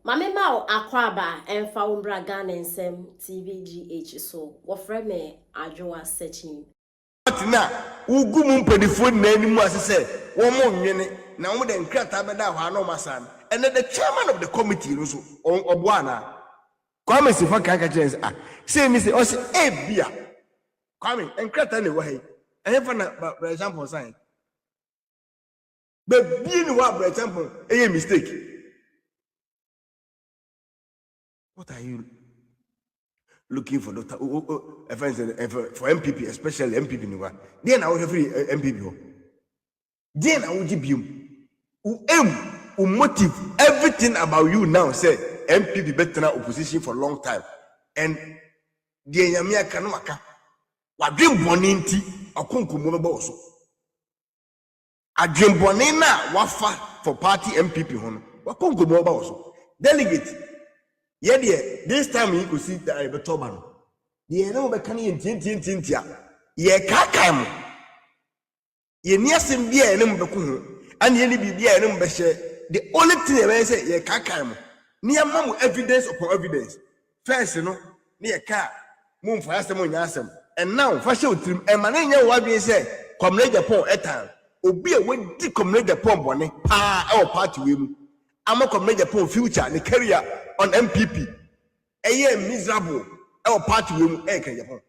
Mame Mao Akwaba and Faumbra Ganen TVGH so wofre me adwoa searching. Atina ugu mu mpedifo na animu asese wo mo nwene na wo de nkrata beda ho ano masan and the chairman of the committee no so oboana Kwame Sifa kaka chance say me say o say bia Kwame nkrata na wo hai ehfa na for example sign but bi ni wa for example mistake. What are you looking for, Doctor? For MPP, especially MPP, then I will have free MPP. Then I will give you motive everything about you now. Say MPP better opposition for a long time, and the Yamia Kanwaka, what dream boninti or kunkumo also. A dream bonina wafa for party MPP hon. What kunkumo also. Delegate. Yeah, this time you could see that I better man. The no becani in tintia. Ye kakam. Ye near sim beer and and ye be beer and the only thing I say, ye kakam. Near mamma evidence upon evidence. First, near car, moon for Asam. And now, fashion trim, and manana what we say, come lay upon a time. Obe a way to come lay upon bonnet, our party women. I'm a come lay upon future and the career on MPP. A year miserable, our party will Agyapong.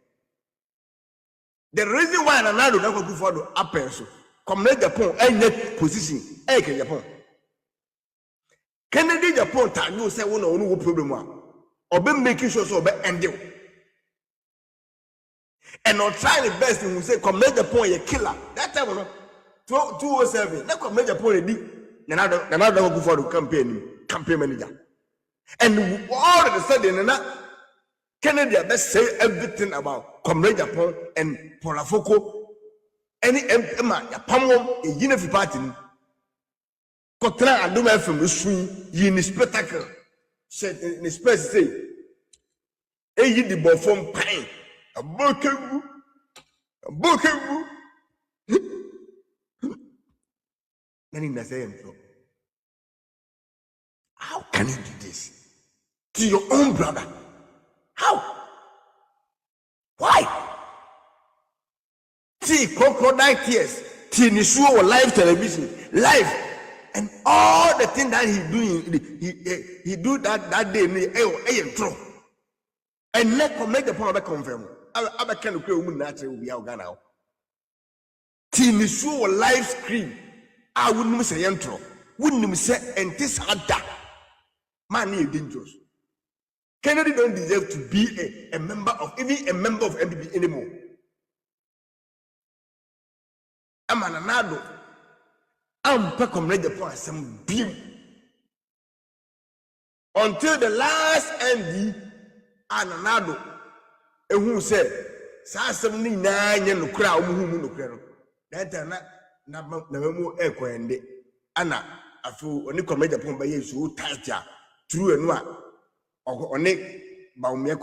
The reason why another don't go for the upper so come Agyapong and net position Agyapong. Kennedy Japan tag you say one or no problem or be making sure so be end and not trying the best thing we say come Agyapong a killer. That time 207 now come Agyapong a di another go for the campaign manager. And all of a sudden, Kennedy best say everything about Comrade Japan and Polafoko, any Emma, Pamom, a Unifi party. Cotra and Duma from the swing, in spectacle, said in space say, a ye the Bofom pine, a bokebu. Many in the same floor. How can you do this to your own brother? How? Why? See crocodile tears, Tinishu live television, live, and all the things that he do that day in the and let make the point confirm. I can't create woman natural we are now. Tinishu live screen. I wouldn't say intro. Wouldn't say and this other. Man is dangerous. Kennedy don't deserve to be a member of MPP anymore. I'm an anado. I'm pecom ready for some beam. Until the last ND and anado. And who said, "79 yen no crowd who no crowd." That na mo ekwende. Anna, I feel only come ready upon by you so tight. True and what? Or Baumia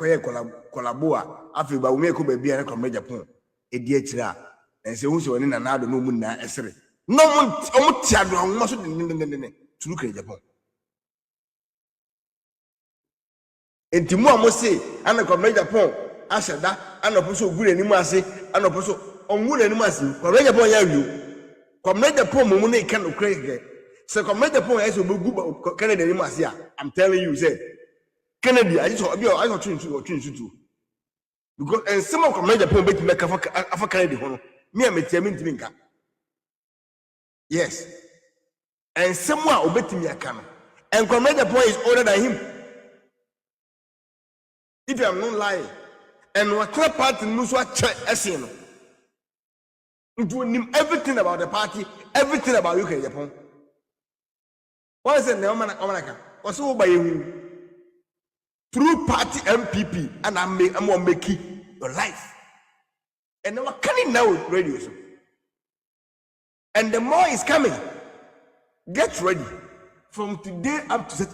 Colaboa, after Baumia could be a Agyapong, a dear chira, and so who's in another no moon now, no one child must to look at Japan. And Timor must say, and a Agyapong, I said that, and a person good anymore say, and a person on good anymore, Agyapong you. Come Agyapong, Mune can crazy. So come Agyapong as a good Canada, I'm telling you, say. Kennedy, I just want to change you because and some of the point make Africa Kennedy. Me and me yes, and someone obey me a can and Commander Point is older than him. If I'm not lying, and what party knows what church as you know everything about the party, everything about Agyapong. What is it, America? What's over by you? Through party MPP, and I'm going to make your life. And now can it now radio? And the more is coming. Get ready. From today up to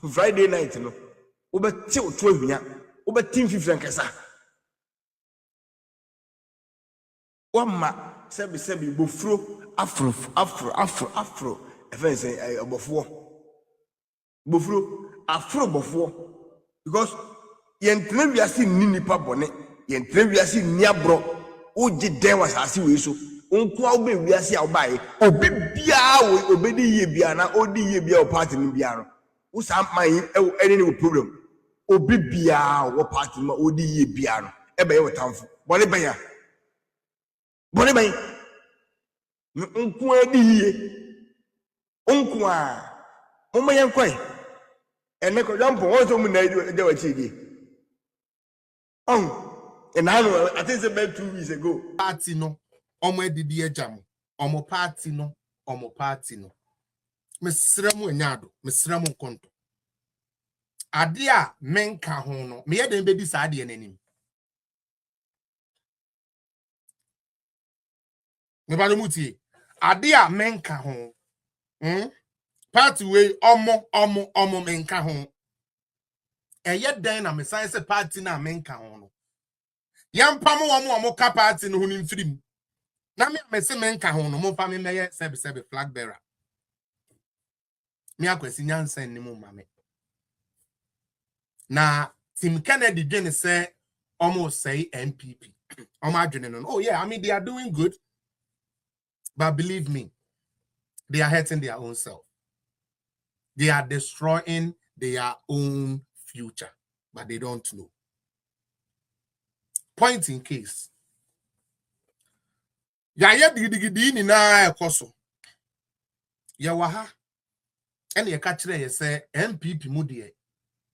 Friday night, you know. Over 12 years, over 10-15 kasa. One ma sebi bufro afro. If I say bufro afrobofo because yentre wiase ni nipa bone yentre wiase ni abro oji den wasase we so onko awo be wiase a obaye obi bia we obedi ye bia na odi ye bia o party ni bia no wo sam man any no problem obi bia wo party ma odi ye bia no e be ye wotamfo bone ban ya bone ban onko adi ye onko a o mayan kwai ene ko jampo won so mu na ide wa chidi and I think about 2 weeks ago party no omo edidi ejam omo party no mesrem anyado mesrem nkonto ade a menka ho no me yeden bedi sa ade nanim me ba no mutie ade a menka ho party we omo menka ho eye den na me san se party na menka ho no yampam omo ka party no ho ni mfirim na me se menka ho no mo fa me meye sebe flag bearer me akwasi nyansan ni mo mame na Tim Kennedy didn't say almost say MPP. Oh yeah, I mean they are doing good, but believe me, they are hurting their own self. They are destroying their own future, but they don't know. Point in case. Ya digidi ni na ekoso. Ya waha. Ene ye ka kire ye say MPP mu de.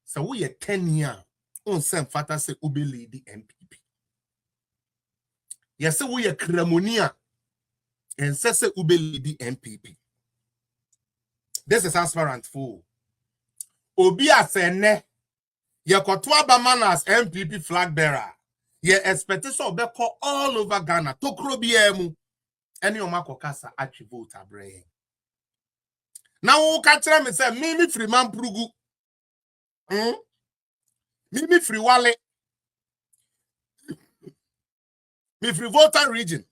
So we 10 years on sem fata se ube lead MPP. Yes, we a cremonia and se ube lead MPP. This is transparent fool. Obi asene ye kotwa baman as MPP flag bearer. Ye expectation of call all over Ghana. Tokro biemu. Any omako kasa achi vote abre. Now who catch me say mimi free man prugu. Mimi free wale. Me free voter region.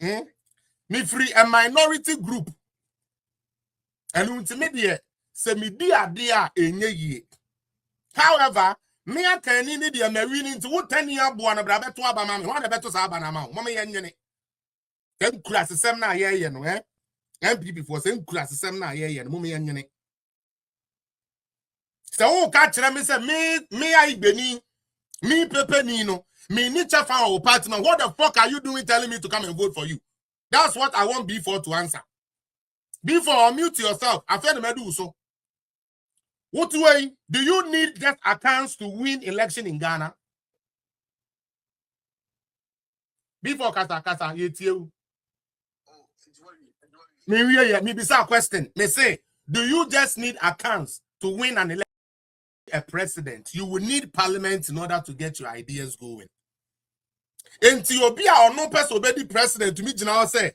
Me free a minority group. And ultimately, se me dia enye ye. However, me a can need the winning to what 10 year boy and brabeto abama. One beto sabanama. Mama yen. Then class the same na ye no eh. MPP for same class the same na ye no mama yen. So catch me say me I beni me pepe nino. Me need to find our partner. What the fuck are you doing telling me to come and vote for you? That's what I want B4 to answer. B4, unmute yourself. After the medu so. What way do you need just accounts to win election in Ghana? B4 kasa yetiu. Me be a question. Me say, do you just need accounts to win an election? A president, you will need parliament in order to get your ideas going. Enti obi a ono person obedi president to me jina say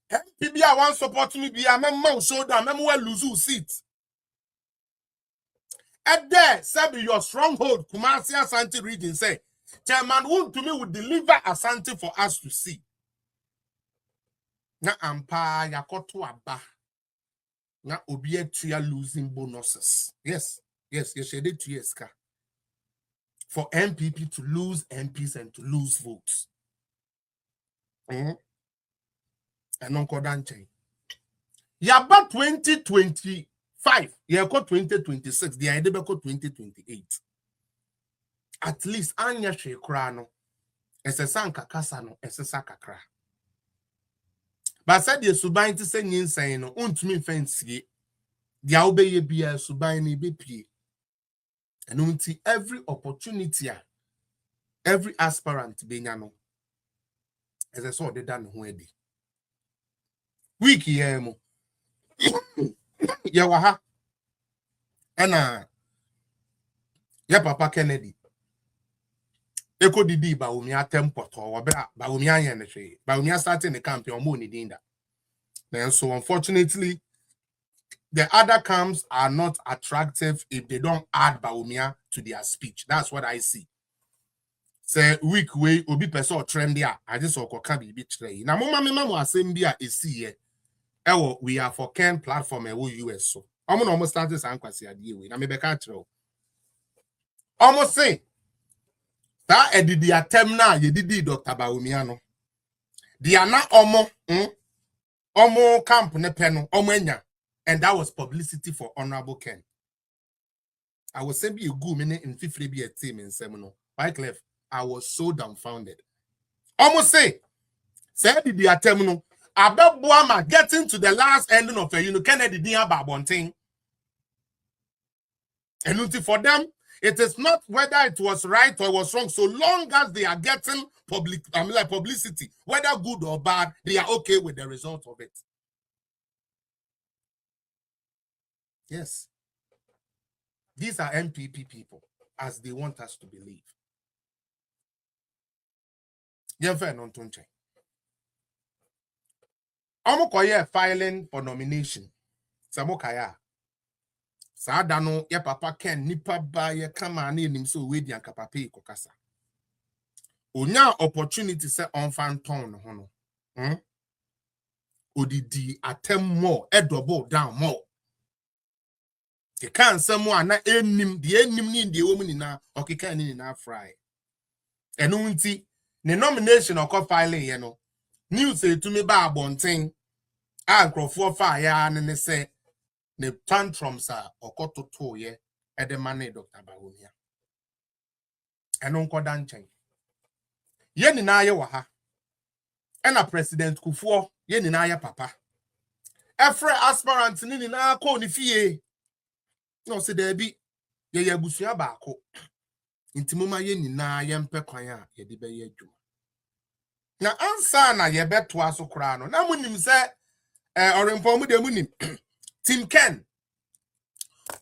MPP a wan support me be a memma shoulder memma lose seat. At there sabi your stronghold Kumasi Asante region say chairman who to me would deliver Asante for us to see. Na ampa yakoto aba. Na obi etua losing bonuses. Yes, you said it 2 years ka. For MPP to lose MPs and to lose votes. And Uncle Dante. Yaba 2025. Yako 2026. The idea be 2028. At least anya shekrano. Esesa nkakasa no esesa kakra. But said the subain to say nyinsay no untumi fancy. The obeye bia subain ni be pie. And until every opportunity, every aspirant benyano, as I saw the done where wiki yemo yawaha and ya papa Kennedy eko didi ba umia tempo to wabra ba umia yen hwe ba umia starting the campaign mo ni dinda. Then so unfortunately the other camps are not attractive if they don't add Baumia to their speech. That's what I see. Say week way obi person trend there. I just saw can be betray. Now mama was saying there is see we are for Ken platform and US so almost started some kwasi adie we. Na me be ka kire. Almost say that edidi atem na ye didi Dr. Bawumia no. Dia na omo camp ne pe no omo enya, and that was publicity for Honorable Ken. I was saying be a good minute in 50 be a team in seminal. Wycliffe, I was so dumbfounded. Almost say did the attempt no about Boama getting to the last ending of a Kennedy near Babonting. And for them, it is not whether it was right or was wrong, so long as they are getting publicity, whether good or bad, they are okay with the result of it. Yes. These are MPP people, as they want us to believe. Omokoye filing for nomination. Samokaya. Sadano ye papa Ken nipa ba ye kama ni nim so we di ankapape kokasa. Onya opportunity se onfan ton ho no. Odidi atem more, e double down more. Ke kan samu ana enim ni de wo mu ni na okeka ni na fry. Eno nti ne nomination okọ filing ye no. News say to me ba abonten a nkrofo fa ya ne se ne tantrums a okototo ye edemane Dr. Bawumia. Eno nkoda nchen. Ye ni na ye wa ha. Ena President Kufuor ye ni na ye papa. Efre aspirant ni na ko ni fie. No se there be ye abusua baako. Intimoma ye ni na ye mpe kwan a ye de be ye adwuma. Na ansa na ye beto aso kra no. Na munim se orempo mu de munim. Tim Ken.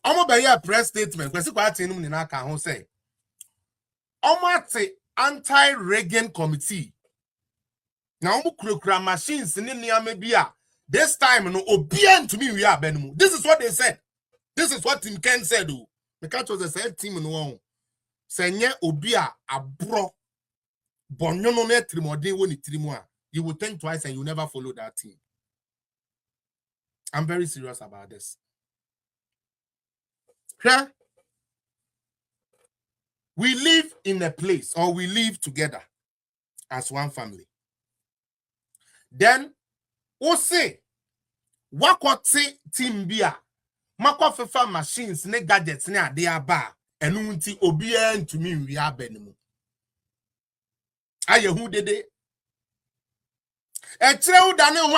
Omo be ye press statement kwesi kwa ati num ni na aka ho say. Omo ati anti-Reagan committee. Na omo kura machines ni niame bia. This time no obien to me we are benmu. This is what they said. This is what Tim Ken said. Me catch was the same team no one. Senye obia abro. Bonyono ne trimodin woni trimu a. You will think twice and you never follow that team. I'm very serious about this. Okay? We live in a place, or we live together as one family. Then, we say, wakwati team bia, makwafefa machines, ne gadgets, ne adea ba, enunti obien to me we are benemu. Aye, who did it? E treu dane ho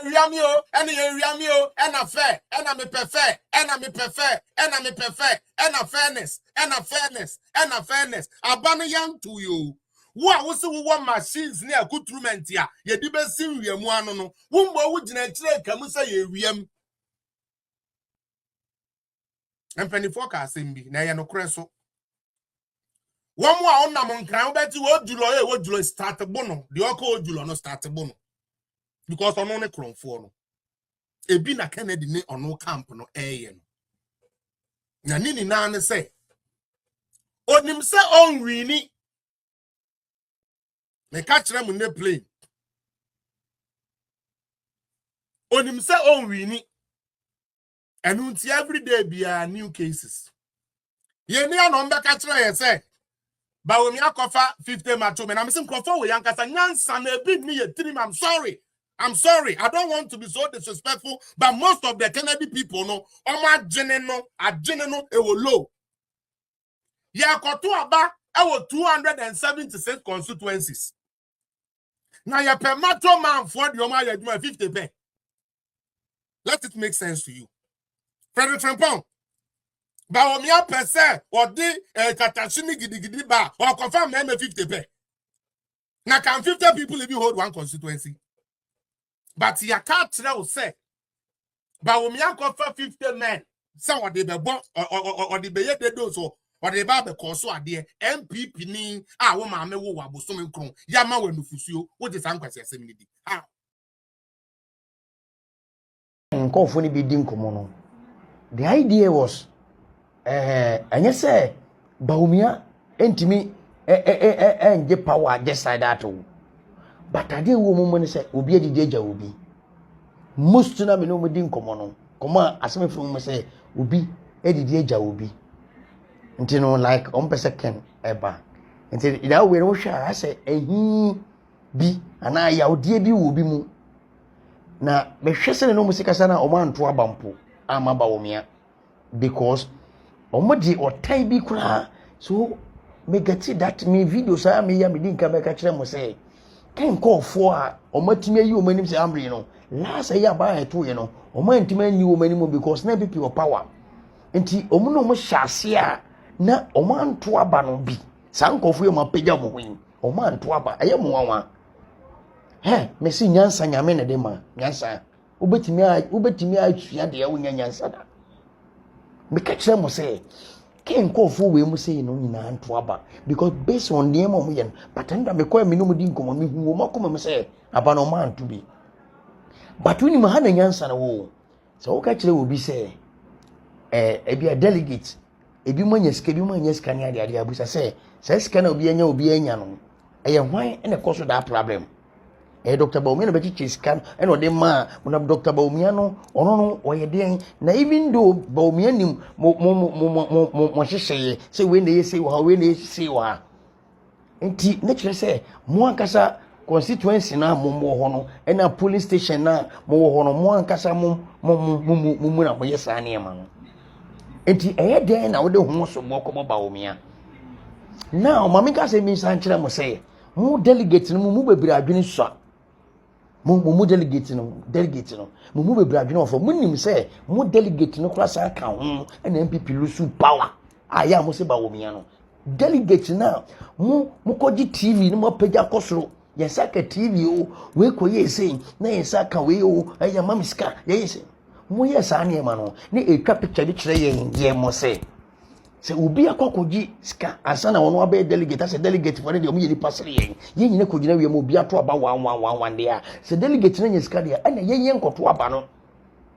riamio ene riamio ena fair ena me perfect ena me perfect ena me perfect ena fairness abane yan to you wo a wo se wo machines ne accoutrement ya ye di be sim wiamu ano no wo mbo wo gina kire kamu se ye wiam empanifo ka asembi na ye no kore so wo mo a onam nkran wo beti wo julo start bono de oko ojulo no start bono. Because on only cron for no. Ebi na Kennedy ne ono camp no eye no. Na nini na ne say. Onim se on wini. Me catch them ne plane. Onim se on wini. And unti every day be new cases. Ye ni anombe catch ye say. Bawumia kofa 50 macho me na me sim kofa we yankasa nyansa na ebi ni ye 3 I'm sorry. I don't want to be so disrespectful, but most of the Kennedy people know, Oma Jeneno, e wo low. Ya kotu aba, e wo 276 constituencies. Now ya per macho man for the Oma ya 50 pe. Let it make sense to you. Frederick Frempong. Ba omia pese, or di katashini gidi ba, or confirm me 50 pe. Now can 50 people even hold one constituency? But ya can't tell say, but when you go for 50 men, some of the bon or the be de do so, or the babe cause so dear MPP ni woman me wo abosom nkron ya ma wanu fusuo wo de sankwase asem ni di how nkofo ni bi di nkomo no. The idea was anya say Bawumia entimi nje power just like that. But I didn't woman say obi ejija obi. Most na me no me din komo no. Komo aseme from me say obi edidi agya obi nti no like on person ken eba nti that way no hwa ase ehi bi ana yawde bi wo bi mu na behwe se no musika na omo anto abampo amaba womia because omodi otai bi kura so me get that me video sa me ya me din ka me ka kire mo say ken call for a omatimi ayi omanim say amre no last year ba eto ye no omantimi ani omanim because na pipi o power nti omo no mo hyase a na omo anto aba no bi sankofo ye mapagya mo hin omo anto aba aye mo wanwa me si nyansa nyame ne de ma nyansa ubetimi atua de wonya nyansa da me ka kire mo say ken kofo we mu say no nyina anto aba because based on them mo ye but anda me kwa me no di nkomo me hu makoma me say aba no ma anto bi but woni ma ha na nyansa na wo so wo ka kire obi say ebi a delegate ebi manya sika bi manya sika ne ade abusa say sika na obi anya no eye hwan ene koso da problem Dr. Baumia no beti scan eno de ma na Dr. Baumia no ono no oyeden na even though Baumia nim mo hyehyeye say we na say wa we na say wa enti na kire say mo ankasa constituency na mo ho no na police station na mo ho no mo ankasa mo na mo yesa na ma no enti den na wo de ho so mo ko Baumia now mama ka say mi san kire mo say mo delegate no mo bebira adwene so mo delegate no mo bebira adwene ofo mo nim say mo delegate no kura sa ka ho na MPP lusu power aya mo se Baumia no delegate na mo koji TV no mo pagya kosoro yesaka TV o we koye sei na yesaka we o aya mamiska yese mo yesa na ma no na etwa picture di kire ye mo say se obi akokoji ska asana wono abe delegate as delegate for the omo yedi pasere yen nyine kogina we mo obi ato aba 111 dia se delegate na nyiska dia ana yen nkoto aba no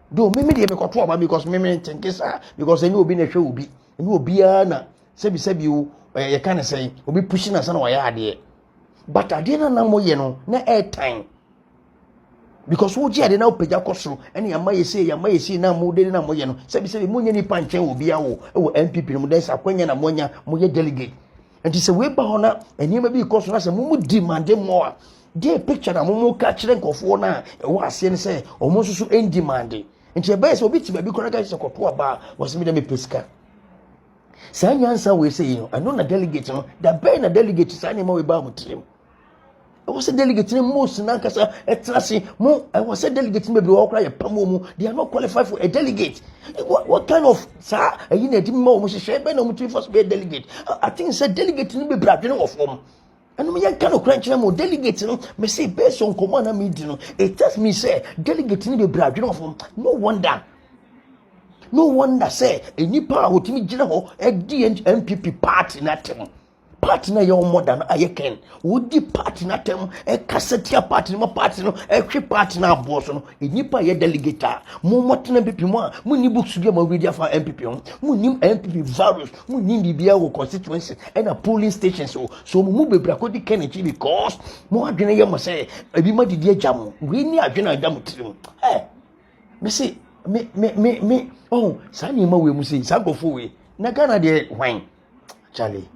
do me de me koto aba because me tinkisa because any obi na hwe obi any obi na sebi o ye kan say obi push na sana wa ya ade but ade na mo ye no na airtime because wo ji ade na opagya kosoro ene ya mayesi na mo de na mo ye no sebi mo nya ni panche obi awo e MPP no de sa kwanya na monya mo ye delegate enti se we ba hona eni ma bi kosoro na se mo demand more dey picture na mo ka kire nkofo na wo ase ne se o mo susu en demand enti e ba se obi ti ba bi kora ka se koto aba wo se me de me pesika sa nyansa we say you ano na delegate no da be na delegate sa ne ma we ba mo trim I was a delegate in most Nankasa, a Trassi, more. I was a delegate in Okra, Pamu. They are not qualified for a delegate. What kind of, sir? I didn't know, Mrs. Sheba, no, to first be a delegate. I think it's a delegate in the Brad, of form. And me, I cannot crunch them or delegates, you know, may say based on command meeting. It tells me, say, delegate in the Brad, of form. No wonder, say, a new power with me, general, a DNPP party in that time. Partner your modern ayeken would the partner tem a cassette party no party no a free partner boss no nipa ye delegate mo motena MPP mo ni books bi ma read for MPP mo nim MPP values mo nim bibia wo constituency and a polling stations so mo bebra ko di Kennedy because mo adwene ye mo say ebi ma didi agya mo we ni adwene agya mo tirim me say me oh sa ni ma we mu say sa go for we na Ghana de hwan Charlie